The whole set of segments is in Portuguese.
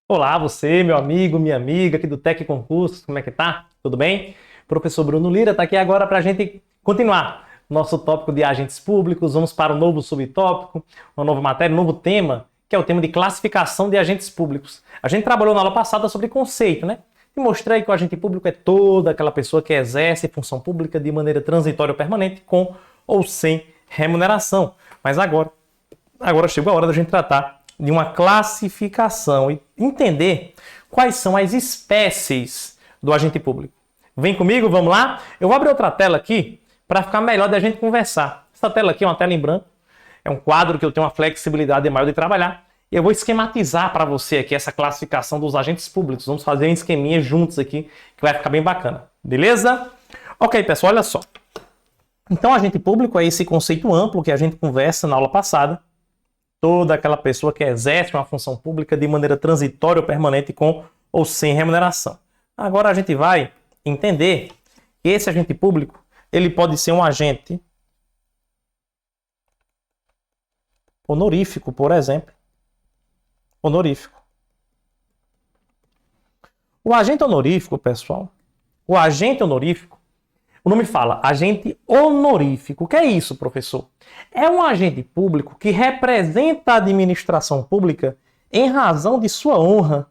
Olá, você, meu amigo, minha amiga aqui do Tec Concursos, como é que tá? Tudo bem? Professor Bruno Lira está aqui agora para a gente continuar nosso tópico de agentes públicos. Vamos para um novo subtópico, uma nova matéria, um novo tema, que é o tema de classificação de agentes públicos. A gente trabalhou na aula passada sobre conceito, né? E mostrei que o agente público é toda aquela pessoa que exerce função pública de maneira transitória ou permanente, com ou sem remuneração. Mas agora chegou a hora da gente tratar de uma classificação e entender quais são as espécies do agente público. Vem comigo, vamos lá? Eu vou abrir outra tela aqui para ficar melhor da gente conversar. Essa tela aqui é uma tela em branco, é um quadro que eu tenho uma flexibilidade maior de trabalhar e eu vou esquematizar para você aqui essa classificação dos agentes públicos. Vamos fazer um esqueminha juntos aqui que vai ficar bem bacana, beleza? Ok, pessoal, olha só. Então, agente público é esse conceito amplo que a gente conversa na aula passada. Toda aquela pessoa que exerce uma função pública de maneira transitória ou permanente com ou sem remuneração. Agora a gente vai entender que esse agente público, ele pode ser um agente honorífico, por exemplo. Honorífico. O agente honorífico, pessoal, o nome fala agente honorífico. O que é isso, professor? É um agente público que representa a administração pública em razão de sua honra.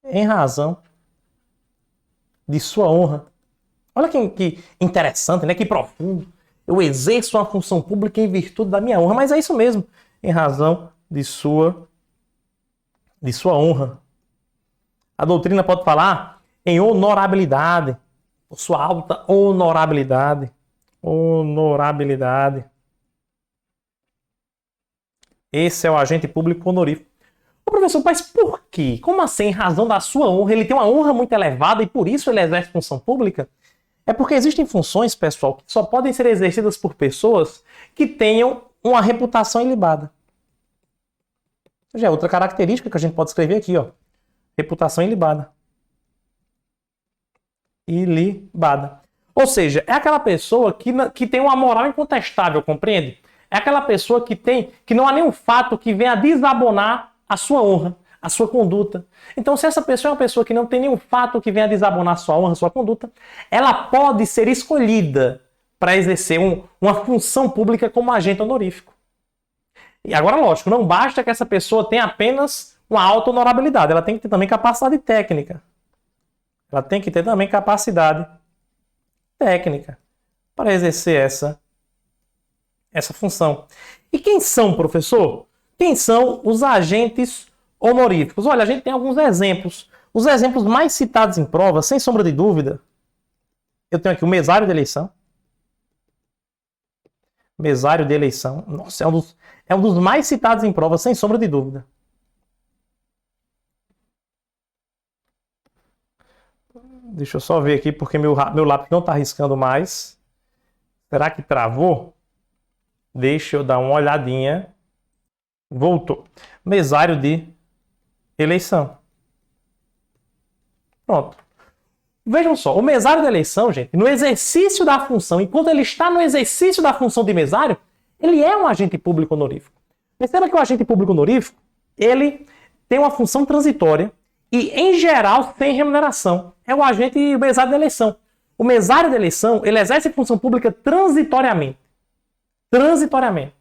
Em razão de sua honra. Olha que interessante, né? Que profundo. Eu exerço uma função pública em virtude da minha honra, mas é isso mesmo. Em razão de sua honra. A doutrina pode falar em honorabilidade. Sua alta honorabilidade. Honorabilidade. Esse é o agente público honorífico. Ô, professor, mas por quê? Como assim, em razão da sua honra? Ele tem uma honra muito elevada e por isso ele exerce função pública? É porque existem funções, pessoal, que só podem ser exercidas por pessoas que tenham uma reputação ilibada. Já é outra característica que a gente pode escrever aqui, ó. Reputação ilibada. Ilibada. Ou seja, é aquela pessoa que tem uma moral incontestável, compreende? É aquela pessoa que não há nenhum fato que venha a desabonar a sua honra, a sua conduta. Então, se essa pessoa é uma pessoa que não tem nenhum fato que venha a desabonar a sua honra, a sua conduta, ela pode ser escolhida para exercer uma função pública como agente honorífico. E agora, lógico, não basta que essa pessoa tenha apenas uma alta honorabilidade, ela tem que ter também capacidade técnica. Ela tem que ter também capacidade técnica para exercer essa função. E quem são, professor? Quem são os agentes honoríficos? Olha, a gente tem alguns exemplos. Os exemplos mais citados em prova, sem sombra de dúvida, eu tenho aqui o mesário de eleição. Mesário de eleição. Nossa, é um dos mais citados em prova, sem sombra de dúvida. Deixa eu só ver aqui, porque meu lápis não está riscando mais. Será que travou? Deixa eu dar uma olhadinha. Voltou. Mesário de eleição. Pronto. Vejam só, o mesário de eleição, gente, no exercício da função, enquanto ele está no exercício da função de mesário, ele é um agente público honorífico. Perceba que o agente público honorífico, ele tem uma função transitória e, em geral, sem remuneração. É o mesário de eleição. O mesário de eleição, ele exerce função pública transitoriamente. Transitoriamente.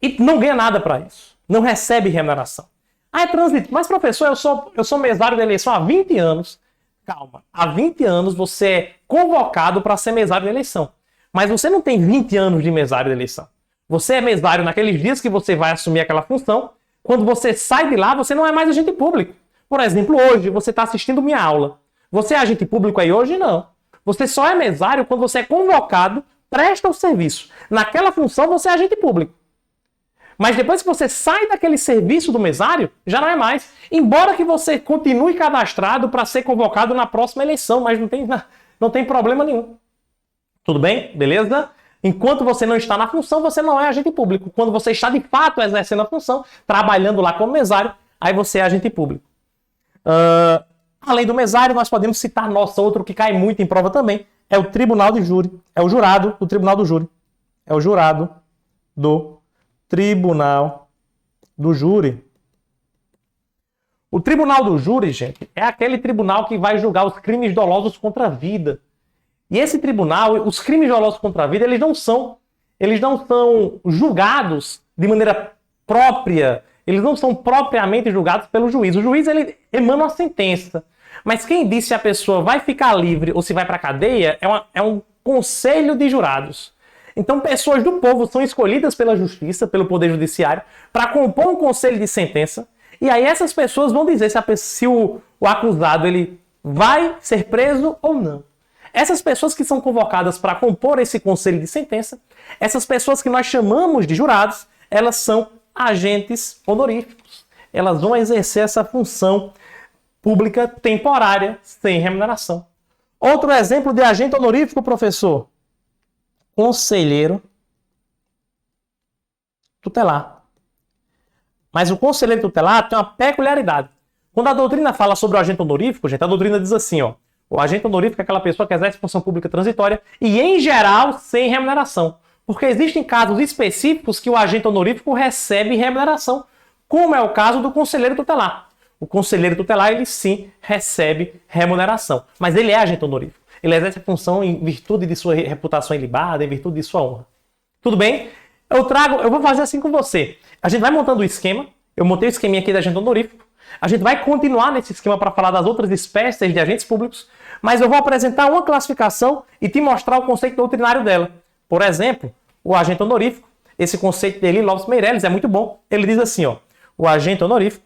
E não ganha nada para isso. Não recebe remuneração. Ah, é transito. Mas, professor, eu sou mesário de eleição há 20 anos. Calma. Há 20 anos você é convocado para ser mesário de eleição. Mas você não tem 20 anos de mesário de eleição. Você é mesário naqueles dias que você vai assumir aquela função. Quando você sai de lá, você não é mais agente público. Por exemplo, hoje você está assistindo minha aula. Você é agente público aí hoje? Não. Você só é mesário quando você é convocado, presta o serviço. Naquela função você é agente público. Mas depois que você sai daquele serviço do mesário, já não é mais. Embora que você continue cadastrado para ser convocado na próxima eleição, mas não tem problema nenhum. Tudo bem? Beleza? Enquanto você não está na função, você não é agente público. Quando você está de fato exercendo a função, trabalhando lá como mesário, aí você é agente público. Além do mesário, nós podemos citar, outro que cai muito em prova também, é o tribunal de júri. É o jurado do tribunal do júri. É o jurado do tribunal do júri. O tribunal do júri, gente, é aquele tribunal que vai julgar os crimes dolosos contra a vida. E esse tribunal, os crimes dolosos contra a vida, eles não são julgados de maneira própria. Eles não são propriamente julgados pelo juiz. O juiz, ele emana uma sentença. Mas quem diz se a pessoa vai ficar livre ou se vai para a cadeia é um conselho de jurados. Então, pessoas do povo são escolhidas pela justiça, pelo poder judiciário, para compor um conselho de sentença. E aí essas pessoas vão dizer se o acusado ele vai ser preso ou não. Essas pessoas que são convocadas para compor esse conselho de sentença, essas pessoas que nós chamamos de jurados, elas são agentes honoríficos. Elas vão exercer essa função pública temporária, sem remuneração. Outro exemplo de agente honorífico, professor. Conselheiro tutelar. Mas o conselheiro tutelar tem uma peculiaridade. Quando a doutrina fala sobre o agente honorífico, gente, a doutrina diz assim, ó, o agente honorífico é aquela pessoa que exerce função pública transitória e, em geral, sem remuneração. Porque existem casos específicos que o agente honorífico recebe remuneração, como é o caso do conselheiro tutelar. O conselheiro tutelar, ele sim recebe remuneração, mas ele é agente honorífico. Ele exerce a função em virtude de sua reputação ilibada, em virtude de sua honra. Tudo bem? Eu vou fazer assim com você. A gente vai montando o esquema. Eu montei o esqueminha aqui de agente honorífico. A gente vai continuar nesse esquema para falar das outras espécies de agentes públicos, mas eu vou apresentar uma classificação e te mostrar o conceito doutrinário dela. Por exemplo, o agente honorífico, esse conceito dele, Lopes Meireles, é muito bom. Ele diz assim, ó, o agente honorífico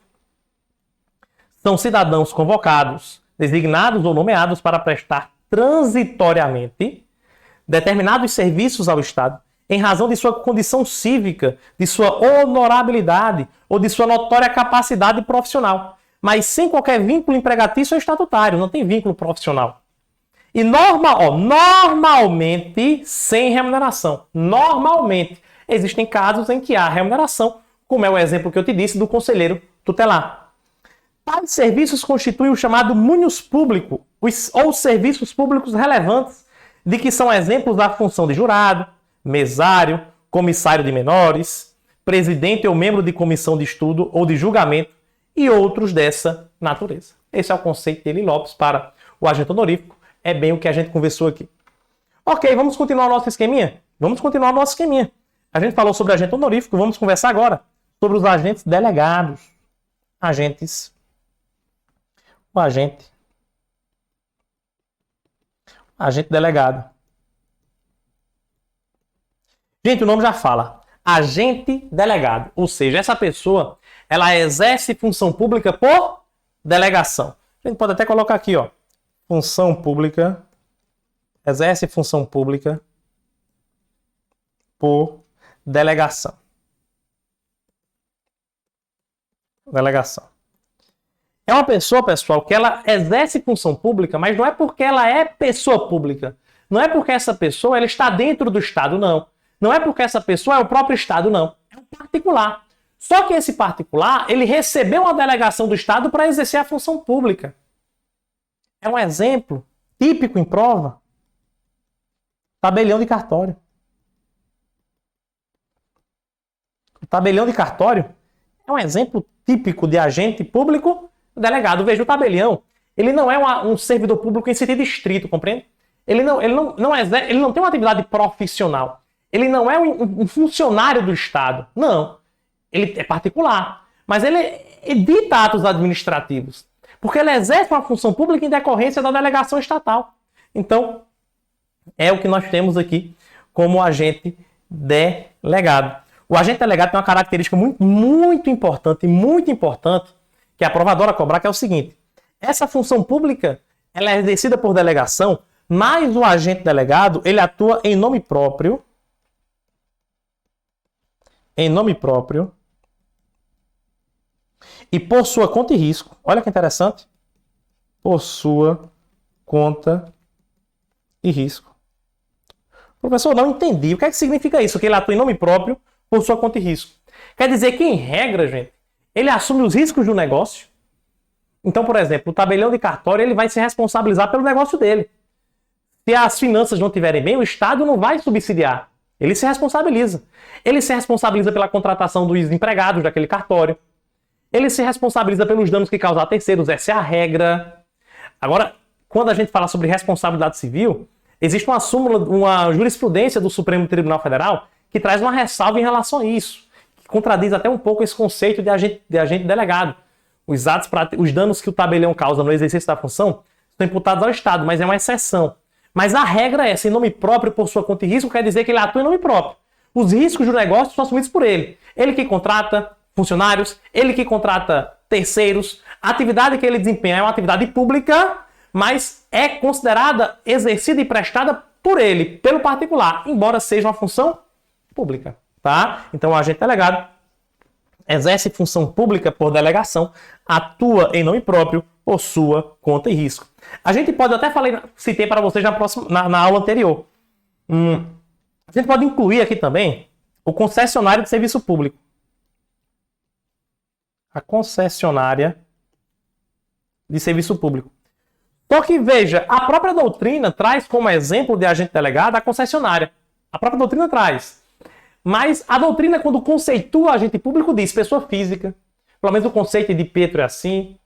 são cidadãos convocados, designados ou nomeados para prestar transitoriamente determinados serviços ao Estado em razão de sua condição cívica, de sua honorabilidade ou de sua notória capacidade profissional, mas sem qualquer vínculo empregatício ou estatutário, não tem vínculo profissional. E normalmente sem remuneração. Normalmente. Existem casos em que há remuneração, como é o exemplo que eu te disse do conselheiro tutelar. Tais serviços constituem o chamado munius público, ou serviços públicos relevantes, de que são exemplos da função de jurado, mesário, comissário de menores, presidente ou membro de comissão de estudo ou de julgamento e outros dessa natureza. Esse é o conceito de Eli Lopes para o agente honorífico. É bem o que a gente conversou aqui. Ok, vamos continuar o nosso esqueminha? Vamos continuar o nosso esqueminha. A gente falou sobre agente honorífico, vamos conversar agora sobre os agentes delegados. O agente delegado. Gente, o nome já fala. Agente delegado. Ou seja, essa pessoa, ela exerce função pública por delegação. A gente pode até colocar aqui, ó. Função pública. Exerce função pública por delegação. Delegação. É uma pessoa, pessoal, que ela exerce função pública, mas não é porque ela é pessoa pública. Não é porque essa pessoa ela está dentro do Estado, não. Não é porque essa pessoa é o próprio Estado, não. É um particular. Só que esse particular, ele recebeu uma delegação do Estado para exercer a função pública. É um exemplo típico em prova. Tabelião de cartório. O tabelião de cartório é um exemplo típico de agente público delegado. Veja, o tabelião, ele não é um servidor público em sentido estrito, compreende? Ele não tem uma atividade profissional. Ele não é um funcionário do Estado. Não. Ele é particular. Mas ele edita atos administrativos. Porque ele exerce uma função pública em decorrência da delegação estatal. Então, é o que nós temos aqui como agente delegado. O agente delegado tem uma característica muito importante, que a prova adora cobrar, que é o seguinte. Essa função pública, ela é exercida por delegação, mas o agente delegado, ele atua em nome próprio, e por sua conta e risco. Olha que interessante. Por sua conta e risco. Professor, não entendi. O que é que significa isso? Que ele atua em nome próprio, por sua conta e risco. Quer dizer que, em regra, gente, ele assume os riscos do negócio. Então, por exemplo, o tabelião de cartório ele vai se responsabilizar pelo negócio dele. Se as finanças não estiverem bem, o Estado não vai subsidiar. Ele se responsabiliza. Ele se responsabiliza pela contratação dos empregados daquele cartório. Ele se responsabiliza pelos danos que causar a terceiros. Essa é a regra. Agora, quando a gente fala sobre responsabilidade civil, existe uma súmula, uma jurisprudência do Supremo Tribunal Federal que traz uma ressalva em relação a isso, que contradiz até um pouco esse conceito de agente delegado. Os danos que o tabelião causa no exercício da função são imputados ao Estado, mas é uma exceção. Mas a regra é essa, em nome próprio, por sua conta e risco, quer dizer que ele atua em nome próprio. Os riscos do negócio são assumidos por ele. Ele que contrata funcionários, ele que contrata terceiros. A atividade que ele desempenha é uma atividade pública, mas é considerada exercida e prestada por ele, pelo particular, embora seja uma função pública. Tá? Então o agente delegado exerce função pública por delegação, atua em nome próprio, por sua conta e risco. A gente pode até citei para vocês na aula anterior. A gente pode incluir aqui também o concessionário de serviço público. A concessionária de serviço público. Só que, veja, a própria doutrina traz como exemplo de agente delegado a concessionária. A própria doutrina traz. Mas a doutrina, quando conceitua agente público, diz pessoa física. Pelo menos o conceito de Pietro é assim,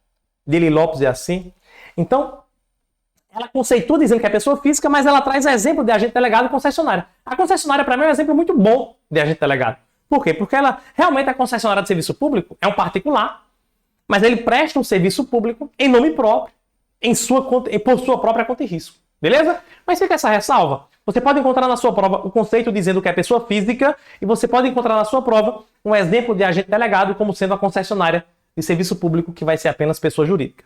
de Eli Lopes é assim. Então, ela conceitua dizendo que é pessoa física, mas ela traz exemplo de agente delegado e concessionária. A concessionária, para mim, é um exemplo muito bom de agente delegado. Por quê? Porque ela realmente é concessionária de serviço público, é um particular, mas ele presta um serviço público em nome próprio, por sua própria conta e risco. Beleza? Mas fica essa ressalva. Você pode encontrar na sua prova o conceito dizendo que é pessoa física e você pode encontrar na sua prova um exemplo de agente delegado como sendo a concessionária de serviço público, que vai ser apenas pessoa jurídica.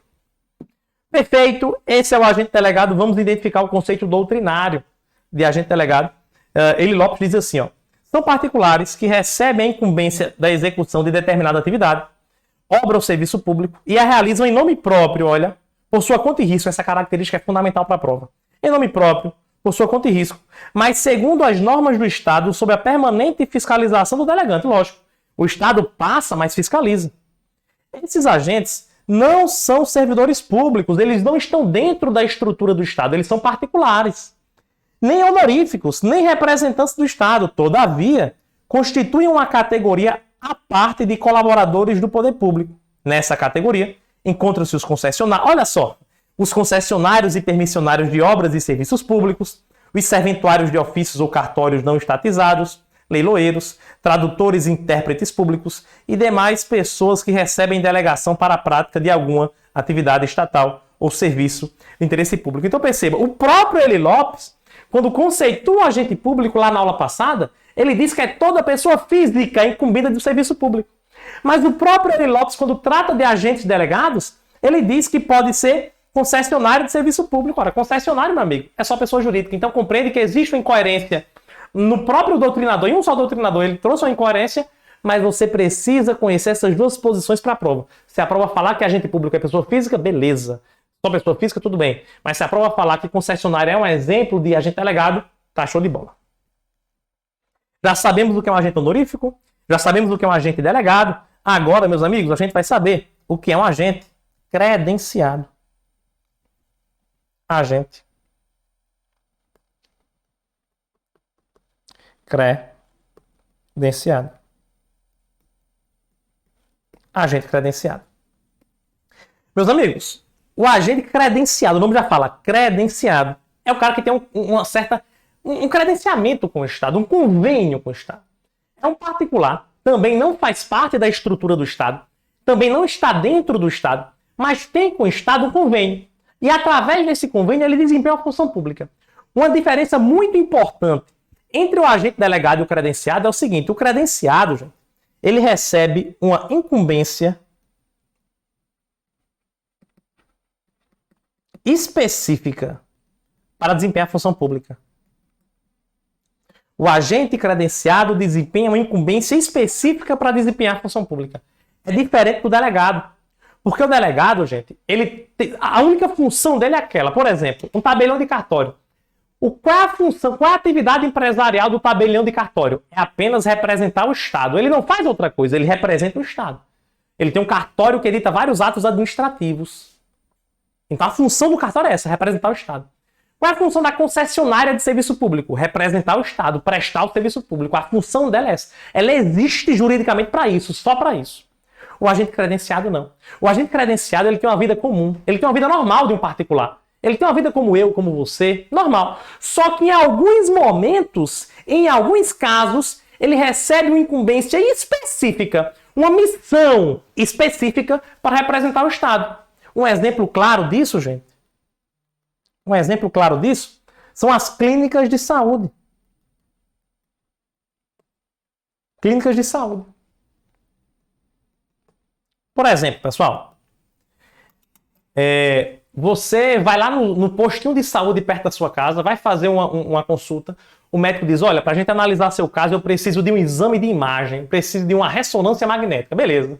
Perfeito, esse é o agente delegado. Vamos identificar o conceito doutrinário de agente delegado. Eli Lopes diz assim, ó: são particulares que recebem a incumbência da execução de determinada atividade, obra ou serviço público, e a realizam em nome próprio, olha, por sua conta e risco. Essa característica é fundamental para a prova. Em nome próprio, por sua conta e risco, mas segundo as normas do Estado, sob a permanente fiscalização do delegante. Lógico, o Estado passa, mas fiscaliza. Esses agentes não são servidores públicos, eles não estão dentro da estrutura do Estado, eles são particulares. Nem honoríficos, nem representantes do Estado. Todavia, constituem uma categoria à parte de colaboradores do poder público. Nessa categoria, encontram-se os concessionários. Olha só, os concessionários e permissionários de obras e serviços públicos, os serventuários de ofícios ou cartórios não estatizados, leiloeiros, tradutores e intérpretes públicos e demais pessoas que recebem delegação para a prática de alguma atividade estatal ou serviço de interesse público. Então perceba, o próprio Eli Lopes, quando conceitua o agente público lá na aula passada, ele diz que é toda pessoa física incumbida do serviço público. Mas o próprio Eli Lopes, quando trata de agentes delegados, ele diz que pode ser concessionário de serviço público. Ora, concessionário, meu amigo, é só pessoa jurídica. Então compreende que existe uma incoerência no próprio doutrinador, e um só doutrinador, ele trouxe uma incoerência, mas você precisa conhecer essas duas posições para a prova. Se a prova falar que agente público é pessoa física, beleza. Só pessoa física, tudo bem. Mas se a prova falar que concessionário é um exemplo de agente delegado, tá show de bola. Já sabemos o que é um agente honorífico, já sabemos o que é um agente delegado. Agora, meus amigos, a gente vai saber o que é um agente credenciado. Agente credenciado. Agente credenciado. Meus amigos, o agente credenciado, o nome já fala, credenciado, é o cara que tem um credenciamento com o Estado, um convênio com o Estado. É um particular, também não faz parte da estrutura do Estado, também não está dentro do Estado, mas tem com o Estado um convênio. E através desse convênio ele desempenha uma função pública. Uma diferença muito importante entre o agente delegado e o credenciado é o seguinte: o credenciado, gente, ele recebe uma incumbência específica para desempenhar a função pública. O agente credenciado desempenha uma incumbência específica para desempenhar a função pública. É diferente do delegado. Porque o delegado, gente, a única função dele é aquela. Por exemplo, um tabelião de cartório. Qual é a função, qual é a atividade empresarial do tabelião de cartório? É apenas representar o Estado. Ele não faz outra coisa, ele representa o Estado. Ele tem um cartório que edita vários atos administrativos. Então a função do cartório é essa, representar o Estado. Qual é a função da concessionária de serviço público? Representar o Estado, prestar o serviço público. A função dela é essa. Ela existe juridicamente para isso, só para isso. O agente credenciado não. O agente credenciado ele tem uma vida comum, ele tem uma vida normal de um particular. Ele tem uma vida como eu, como você, normal. Só que em alguns momentos, em alguns casos, ele recebe uma incumbência específica, uma missão específica para representar o Estado. Um exemplo claro disso, gente, um exemplo claro disso são as clínicas de saúde. Clínicas de saúde. Por exemplo, pessoal, você vai lá no postinho de saúde perto da sua casa, vai fazer uma consulta, o médico diz, olha, para a gente analisar seu caso, eu preciso de um exame de imagem, preciso de uma ressonância magnética, beleza.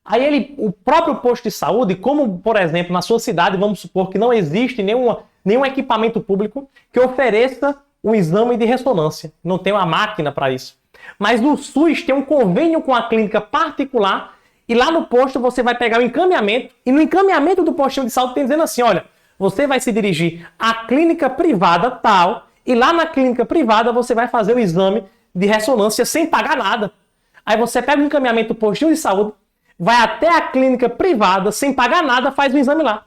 Aí o próprio posto de saúde, como, por exemplo, na sua cidade, vamos supor que não existe nenhum equipamento público que ofereça um exame de ressonância. Não tem uma máquina para isso. Mas o SUS tem um convênio com a clínica particular e lá no posto você vai pegar o encaminhamento e no encaminhamento do postinho de saúde tem dizendo assim, olha, você vai se dirigir à clínica privada tal e lá na clínica privada você vai fazer o exame de ressonância sem pagar nada. Aí você pega o encaminhamento do postinho de saúde, vai até a clínica privada, sem pagar nada, faz o exame lá.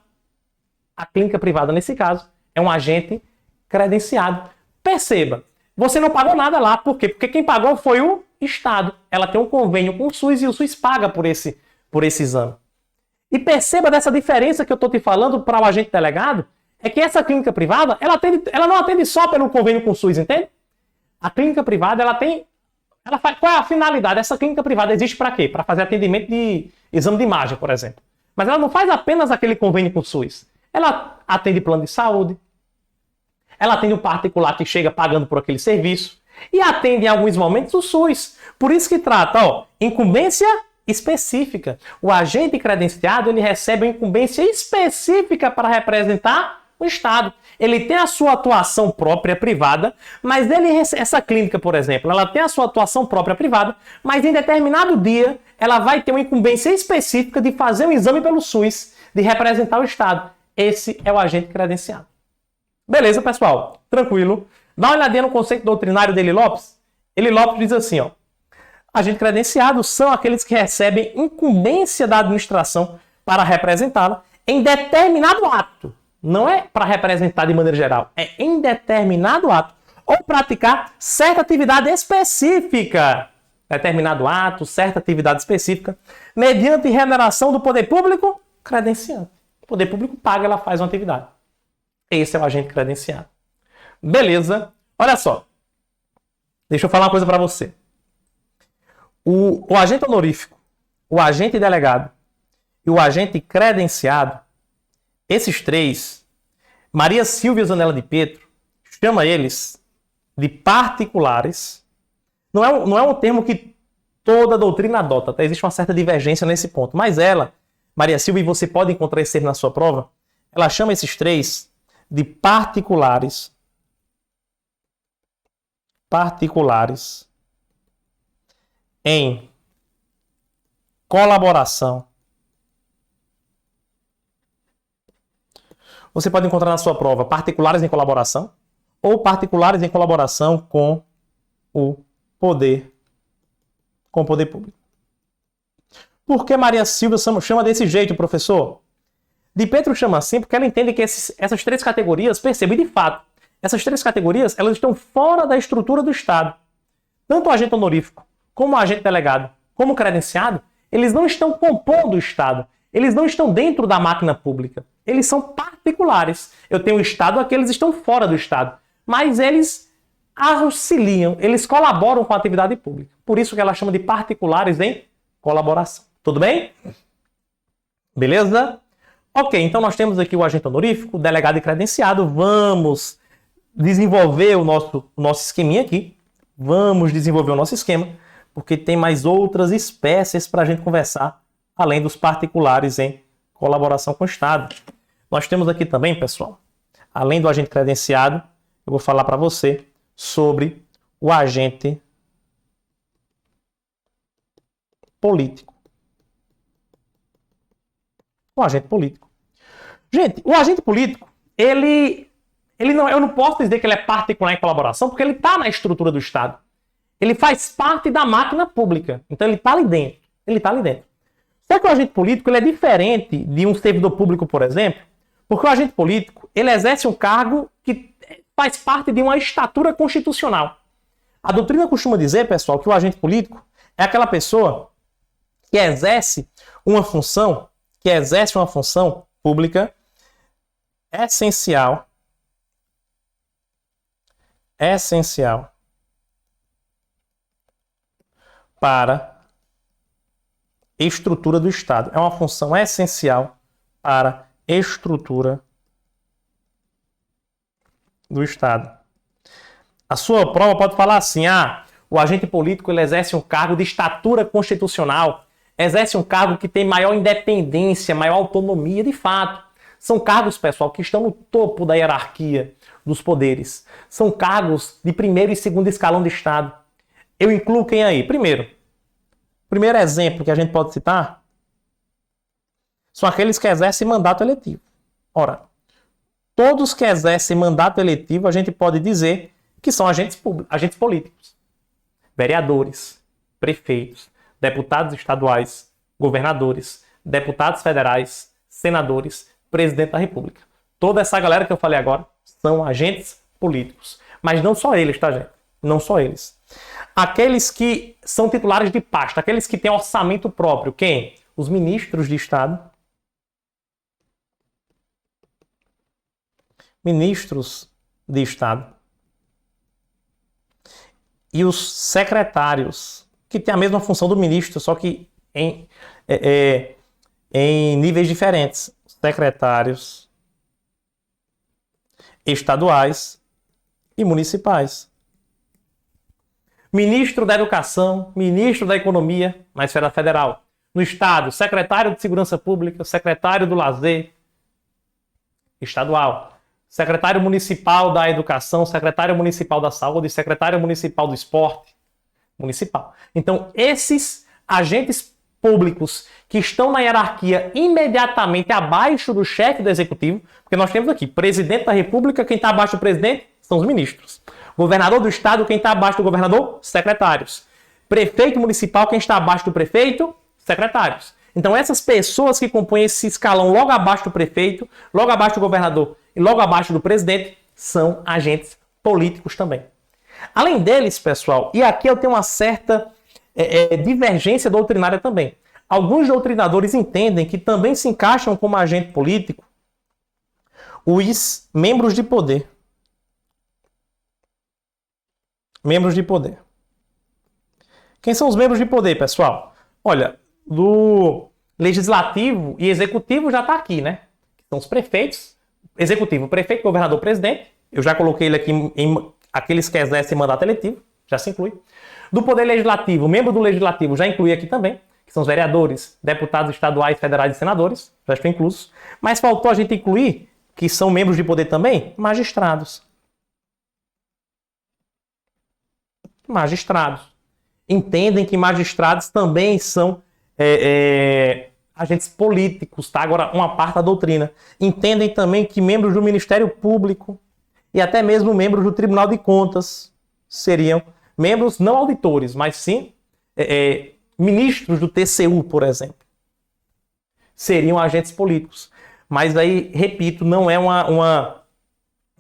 A clínica privada, nesse caso, é um agente credenciado. Perceba, você não pagou nada lá. Por quê? Porque quem pagou foi o Estado. Ela tem um convênio com o SUS e o SUS paga por esse exame. E perceba dessa diferença que eu estou te falando para o agente delegado, é que essa clínica privada, ela não atende só pelo convênio com o SUS, entende? A clínica privada, qual é a finalidade? Essa clínica privada existe para quê? Para fazer atendimento de exame de imagem, por exemplo. Mas ela não faz apenas aquele convênio com o SUS. Ela atende plano de saúde, ela atende um particular que chega pagando por aquele serviço e atende em alguns momentos o SUS. Por isso que trata, incumbência específica. O agente credenciado ele recebe uma incumbência específica para representar o Estado. Ele tem a sua atuação própria privada, mas essa clínica, por exemplo, ela tem a sua atuação própria privada, mas em determinado dia ela vai ter uma incumbência específica de fazer um exame pelo SUS, de representar o Estado. Esse é o agente credenciado. Beleza, pessoal? Tranquilo. Dá uma olhadinha no conceito doutrinário de Eli Lopes. Eli Lopes diz assim, agente credenciado são aqueles que recebem incumbência da administração para representá-la em determinado ato. Não é para representar de maneira geral, é em determinado ato. Ou praticar certa atividade específica. Determinado ato, certa atividade específica, mediante remuneração do poder público credenciante. O poder público paga, ela faz uma atividade. Esse é o agente credenciado. Beleza. Olha só. Deixa eu falar uma coisa para você. O agente honorífico, o agente delegado e o agente credenciado, esses três, Maria Silvia Zanella de Pietro chama eles de particulares. Não é um termo que toda doutrina adota, tá? Existe uma certa divergência nesse ponto. Mas ela, Maria Silvia, e você pode encontrar esse termo na sua prova, ela chama esses três de particulares. Particulares em colaboração. Você pode encontrar na sua prova particulares em colaboração ou particulares em colaboração com o poder público. Por que Maria Silvia chama desse jeito, professor? De Pietro chama assim porque ela entende que essas três categorias, percebe de fato, essas três categorias elas estão fora da estrutura do Estado. Tanto o agente honorífico, como o agente delegado, como o credenciado, eles não estão compondo o Estado. Eles não estão dentro da máquina pública. Eles são particulares. Eu tenho o Estado, aqueles estão fora do Estado. Mas eles auxiliam, eles colaboram com a atividade pública. Por isso que ela chama de particulares em colaboração. Tudo bem? Beleza? Ok, então nós temos aqui o agente honorífico, o delegado e credenciado. Vamos desenvolver o nosso esqueminha aqui. Vamos desenvolver o nosso esquema, porque tem mais outras espécies para a gente conversar, além dos particulares em colaboração com o Estado. Nós temos aqui também, pessoal, além do agente credenciado, eu vou falar para você sobre o agente político. O agente político. Gente, o agente político, ele Eu não posso dizer que ele é particular em colaboração, porque ele está na estrutura do Estado. Ele faz parte da máquina pública. Então ele está ali dentro. Ele está ali dentro. Só que o agente político ele é diferente de um servidor público, por exemplo, porque o agente político ele exerce um cargo que faz parte de uma estatura constitucional. A doutrina costuma dizer, pessoal, que o agente político é aquela pessoa que exerce uma função pública essencial para a estrutura do Estado. É uma função essencial para a estrutura do Estado. A sua prova pode falar assim, o agente político ele exerce um cargo de estatura constitucional, exerce um cargo que tem maior independência, maior autonomia, de fato. São cargos, pessoal, que estão no topo da hierarquia dos poderes. São cargos de primeiro e segundo escalão de Estado. Eu incluo quem aí? Primeiro exemplo que a gente pode citar são aqueles que exercem mandato eletivo. Ora, todos que exercem mandato eletivo, a gente pode dizer que são agentes políticos. Vereadores, prefeitos, deputados estaduais, governadores, deputados federais, senadores, presidente da República. Toda essa galera que eu falei agora são agentes políticos. Mas não só eles, tá, gente? Não só eles. Aqueles que são titulares de pasta, aqueles que têm orçamento próprio. Quem? Os ministros de Estado. Ministros de Estado. E os secretários, que têm a mesma função do ministro, só que em níveis diferentes. Secretários estaduais e municipais. Ministro da Educação, ministro da Economia, na esfera federal. No Estado, secretário de Segurança Pública, secretário do Lazer, estadual. Secretário municipal da Educação, secretário municipal da Saúde, secretário municipal do Esporte, municipal. Então, esses agentes públicos que estão na hierarquia imediatamente abaixo do chefe do executivo, porque nós temos aqui presidente da República, quem está abaixo do presidente são os ministros. Governador do Estado, quem está abaixo do governador, secretários. Prefeito municipal, quem está abaixo do prefeito, secretários. Então essas pessoas que compõem esse escalão logo abaixo do prefeito, logo abaixo do governador e logo abaixo do presidente, são agentes políticos também. Além deles, pessoal, e aqui eu tenho uma certa divergência doutrinária também. Alguns doutrinadores entendem que também se encaixam como agente político os membros de poder. Membros de poder. Quem são os membros de poder, pessoal? Olha, do legislativo e executivo já está aqui, né? São os prefeitos. Executivo, prefeito, governador, presidente. Eu já coloquei ele aqui em aqueles que exercem mandato eletivo. Já se inclui. Do poder legislativo, membro do legislativo já inclui aqui também, que são os vereadores, deputados estaduais, federais e senadores, já estão inclusos. Mas faltou a gente incluir, que são membros de poder também, magistrados. Magistrados. Entendem que magistrados também são agentes políticos, tá? Agora, uma parte da doutrina. Entendem também que membros do Ministério Público e até mesmo membros do Tribunal de Contas seriam membros não auditores, mas sim ministros do TCU, por exemplo. Seriam agentes políticos. Mas aí, repito, não é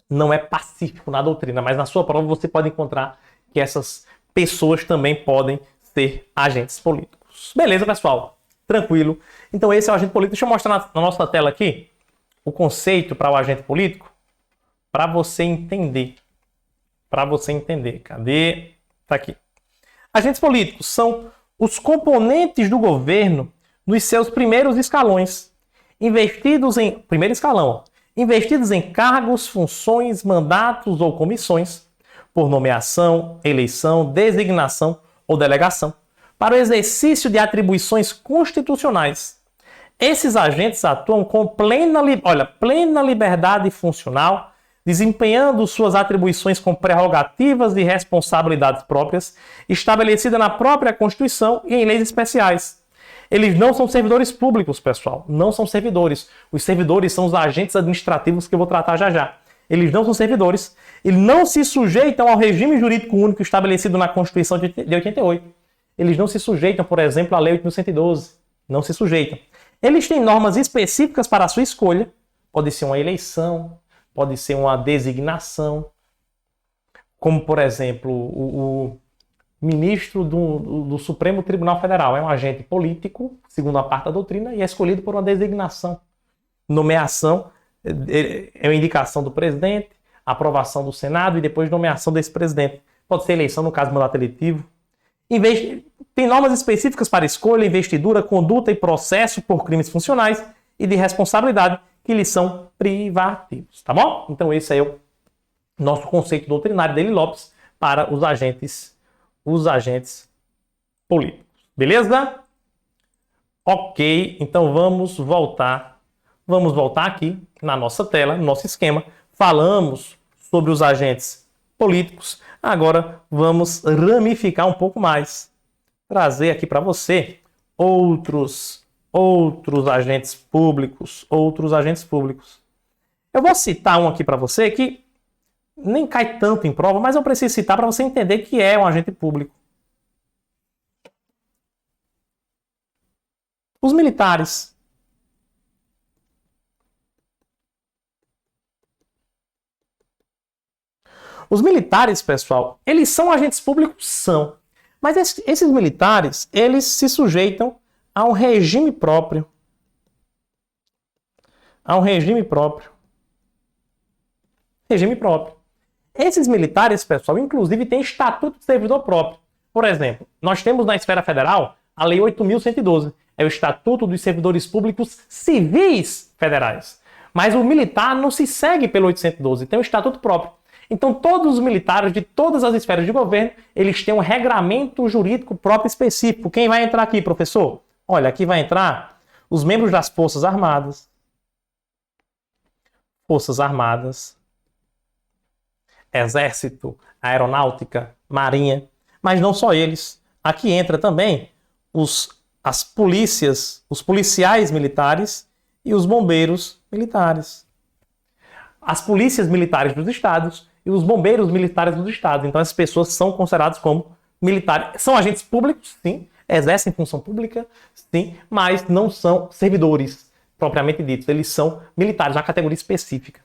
não é pacífico na doutrina, mas na sua prova você pode encontrar que essas pessoas também podem ser agentes políticos. Beleza, pessoal? Tranquilo. Então esse é o agente político. Deixa eu mostrar na nossa tela aqui o conceito para o agente político, para você entender. Para você entender. Cadê? Tá aqui. Agentes políticos são os componentes do governo nos seus primeiros escalões, investidos em primeiro escalão, investidos em cargos, funções, mandatos ou comissões, por nomeação, eleição, designação ou delegação, para o exercício de atribuições constitucionais. Esses agentes atuam com plena liberdade funcional, desempenhando suas atribuições com prerrogativas e responsabilidades próprias, estabelecidas na própria Constituição e em leis especiais. Eles não são servidores públicos, pessoal. Não são servidores. Os servidores são os agentes administrativos que eu vou tratar já já. Eles não são servidores. Eles não se sujeitam ao regime jurídico único estabelecido na Constituição de 88. Eles não se sujeitam, por exemplo, à Lei 8.112. Não se sujeitam. Eles têm normas específicas para a sua escolha. Pode ser uma eleição, pode ser uma designação. Como, por exemplo, o ministro do Supremo Tribunal Federal é um agente político, segundo a parte da doutrina, e é escolhido por uma designação. Nomeação é uma indicação do presidente, aprovação do Senado e depois nomeação desse presidente. Pode ser eleição, no caso, mandato eletivo. Tem normas específicas para escolha, investidura, conduta e processo por crimes funcionais e de responsabilidade que lhes são privativos, tá bom? Então esse é o nosso conceito doutrinário dele, Lopes, para os agentes políticos. Beleza? Ok, então vamos voltar aqui na nossa tela, no nosso esquema. Falamos sobre os agentes políticos. Agora vamos ramificar um pouco mais. Trazer aqui para você outros agentes públicos. Eu vou citar um aqui para você que nem cai tanto em prova, mas eu preciso citar para você entender que é um agente público. Os militares. Os militares, pessoal, eles são agentes públicos? São. Mas esses militares, eles se sujeitam a um regime próprio. Regime próprio. Esses militares, pessoal, inclusive têm estatuto de servidor próprio. Por exemplo, nós temos na esfera federal a Lei 8.112. É o Estatuto dos Servidores Públicos Civis Federais. Mas o militar não se segue pelo 812, tem um estatuto próprio. Então todos os militares de todas as esferas de governo, eles têm um regramento jurídico próprio específico. Quem vai entrar aqui, professor? Olha, aqui vai entrar os membros das Forças Armadas, Exército, Aeronáutica, Marinha, mas não só eles. Aqui entra também as polícias, os policiais militares e os bombeiros militares. As polícias militares dos estados e os bombeiros militares dos estados. Então essas pessoas são consideradas como militares. São agentes públicos, sim, exercem função pública, sim, mas não são servidores propriamente ditos. Eles são militares, uma categoria específica.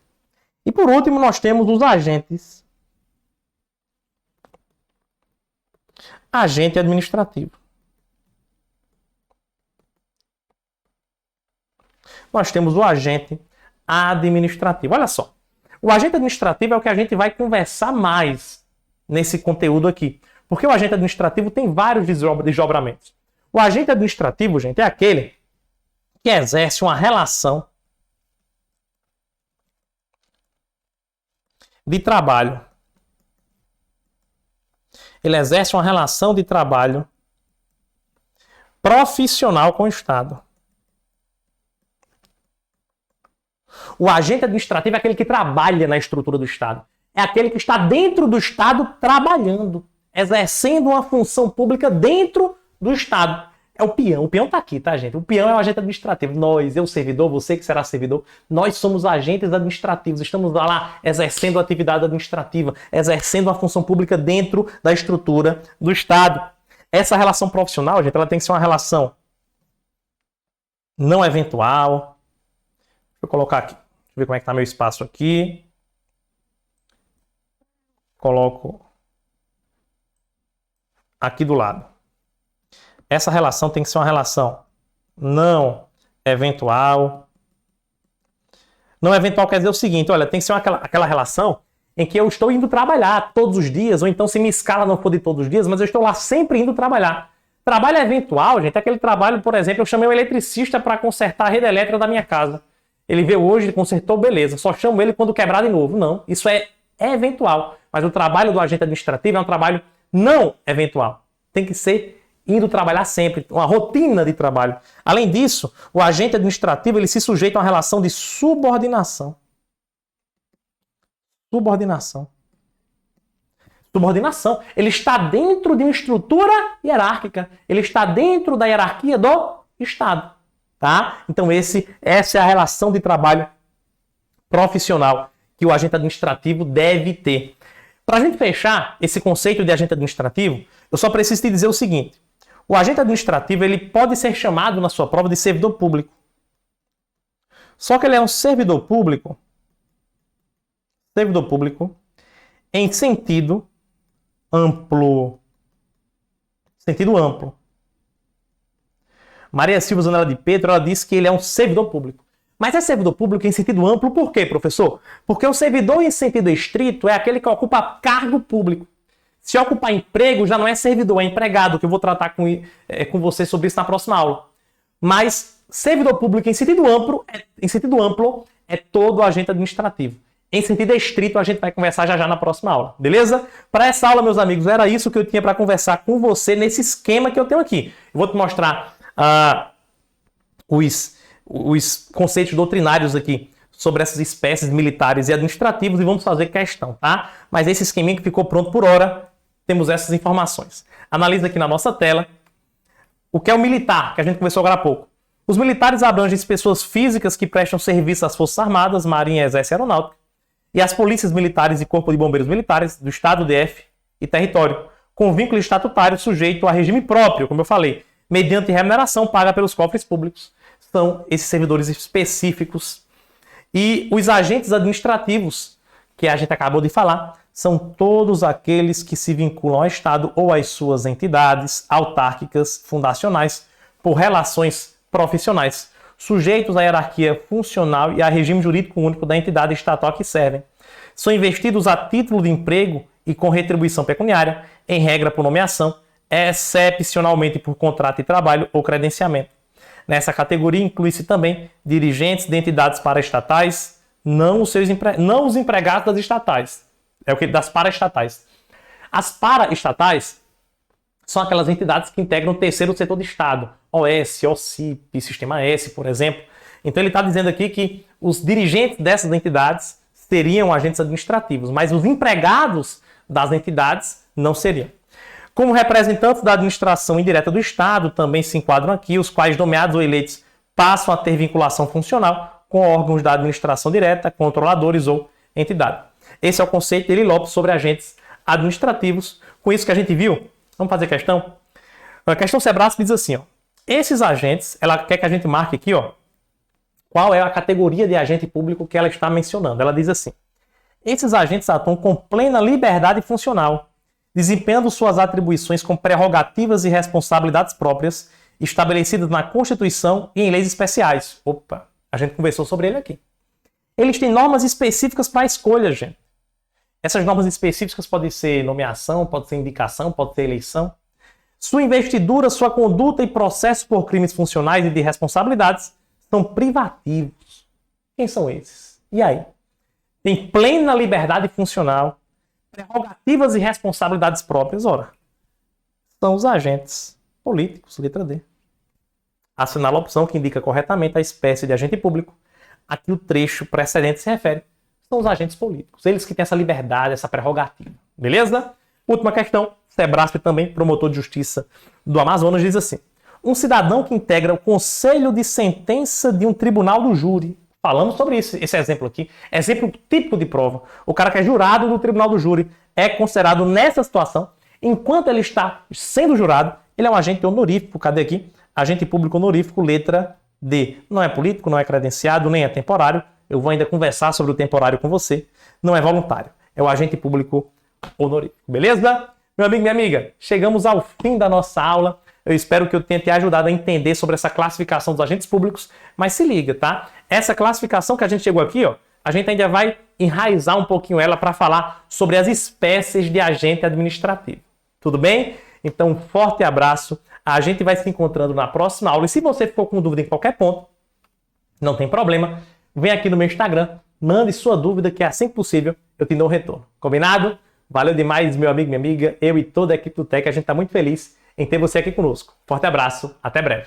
E por último, nós temos os agentes. Agente administrativo. Nós temos o agente administrativo. Olha só. O agente administrativo é o que a gente vai conversar mais nesse conteúdo aqui. Porque o agente administrativo tem vários desdobramentos. O agente administrativo, gente, é aquele que exerce uma relação de trabalho. Ele exerce uma relação de trabalho profissional com o Estado. O agente administrativo é aquele que trabalha na estrutura do Estado. É aquele que está dentro do Estado trabalhando, exercendo uma função pública dentro do Estado. É o peão. O peão está aqui, tá, gente? O peão é o agente administrativo. Nós, eu servidor, você que será servidor, nós somos agentes administrativos. Estamos lá exercendo atividade administrativa, exercendo uma função pública dentro da estrutura do Estado. Essa relação profissional, gente, ela tem que ser uma relação não eventual. Deixa eu colocar aqui. Deixa eu ver como é que está meu espaço aqui. Coloco aqui do lado. Essa relação tem que ser uma relação não eventual. Não eventual quer dizer o seguinte, olha, tem que ser aquela relação em que eu estou indo trabalhar todos os dias, ou então se minha escala não for de todos os dias, mas eu estou lá sempre indo trabalhar. Trabalho eventual, gente, é aquele trabalho, por exemplo, eu chamei um eletricista para consertar a rede elétrica da minha casa. Ele veio hoje, consertou, beleza, só chamo ele quando quebrar de novo. Não, isso é eventual. Mas o trabalho do agente administrativo é um trabalho não eventual. Tem que ser indo trabalhar sempre, uma rotina de trabalho. Além disso, o agente administrativo ele se sujeita a uma relação de subordinação. Subordinação. Ele está dentro de uma estrutura hierárquica. Ele está dentro da hierarquia do Estado. Tá? Então essa é a relação de trabalho profissional que o agente administrativo deve ter. Para a gente fechar esse conceito de agente administrativo, eu só preciso te dizer o seguinte. O agente administrativo ele pode ser chamado na sua prova de servidor público. Só que ele é um servidor público em sentido amplo. Sentido amplo. Maria Silva Zanella de Pedro, ela disse que ele é um servidor público. Mas é servidor público em sentido amplo por quê, professor? Porque o servidor em sentido estrito é aquele que ocupa cargo público. Se ocupar emprego, já não é servidor, é empregado, que eu vou tratar com você sobre isso na próxima aula. Mas servidor público em sentido amplo é todo agente administrativo. Em sentido estrito, a gente vai conversar já na próxima aula, beleza? Para essa aula, meus amigos, era isso que eu tinha para conversar com você nesse esquema que eu tenho aqui. Eu vou te mostrar os conceitos doutrinários aqui sobre essas espécies militares e administrativos e vamos fazer questão, tá? Mas esse esqueminha que ficou pronto por hora, temos essas informações. Analisa aqui na nossa tela o que é o militar, que a gente conversou agora há pouco. Os militares abrangem pessoas físicas que prestam serviço às Forças Armadas, Marinha, Exército e Aeronáutica, e às polícias militares e Corpo de Bombeiros Militares do Estado, DF e território, com vínculo estatutário sujeito a regime próprio, como eu falei, mediante remuneração paga pelos cofres públicos. São esses servidores específicos. E os agentes administrativos, que a gente acabou de falar, são todos aqueles que se vinculam ao Estado ou às suas entidades autárquicas fundacionais por relações profissionais, sujeitos à hierarquia funcional e a regime jurídico único da entidade estatal a que servem. São investidos a título de emprego e com retribuição pecuniária, em regra por nomeação, excepcionalmente por contrato de trabalho ou credenciamento. Nessa categoria inclui-se também dirigentes de entidades paraestatais, não os empregados das estatais, é o que das paraestatais. As paraestatais são aquelas entidades que integram o terceiro setor de Estado, OS, OCIP, Sistema S, por exemplo. Então ele está dizendo aqui que os dirigentes dessas entidades seriam agentes administrativos, mas os empregados das entidades não seriam. Como representantes da administração indireta do Estado, também se enquadram aqui, os quais, nomeados ou eleitos, passam a ter vinculação funcional com órgãos da administração direta, controladores ou entidade. Esse é o conceito de Eli Lopes sobre agentes administrativos. Com isso que a gente viu, vamos fazer questão? A questão Sebrasp diz assim, ó, esses agentes, ela quer que a gente marque aqui, ó, qual é a categoria de agente público que ela está mencionando. Ela diz assim, esses agentes atuam com plena liberdade funcional, desempenhando suas atribuições com prerrogativas e responsabilidades próprias, estabelecidas na Constituição e em leis especiais. Opa, a gente conversou sobre ele aqui. Eles têm normas específicas para a escolha, gente. Essas normas específicas podem ser nomeação, pode ser indicação, pode ser eleição. Sua investidura, sua conduta e processo por crimes funcionais e de responsabilidades são privativos. Quem são esses? E aí? Tem plena liberdade funcional, prerrogativas e responsabilidades próprias, ora, são os agentes políticos, letra D. Assinala a opção que indica corretamente a espécie de agente público a que o trecho precedente se refere. São os agentes políticos, eles que têm essa liberdade, essa prerrogativa. Beleza? Última questão, Sebrasp também, promotor de justiça do Amazonas, diz assim, um cidadão que integra o conselho de sentença de um tribunal do júri. Falamos sobre isso, esse exemplo aqui. Exemplo típico de prova. O cara que é jurado do tribunal do júri é considerado nessa situação, enquanto ele está sendo jurado, ele é um agente honorífico. Cadê aqui? Agente público honorífico, letra D. Não é político, não é credenciado, nem é temporário. Eu vou ainda conversar sobre o temporário com você. Não é voluntário. É o agente público honorífico. Beleza? Meu amigo, minha amiga, chegamos ao fim da nossa aula. Eu espero que eu tenha te ajudado a entender sobre essa classificação dos agentes públicos, mas se liga, tá? Essa classificação que a gente chegou aqui, ó, a gente ainda vai enraizar um pouquinho ela para falar sobre as espécies de agente administrativo. Tudo bem? Então, um forte abraço. A gente vai se encontrando na próxima aula. E se você ficou com dúvida em qualquer ponto, não tem problema. Vem aqui no meu Instagram, mande sua dúvida, que assim que possível eu te dou um retorno. Combinado? Valeu demais, meu amigo, minha amiga. Eu e toda a equipe do TEC, a gente está muito feliz em ter você aqui conosco. Forte abraço, até breve.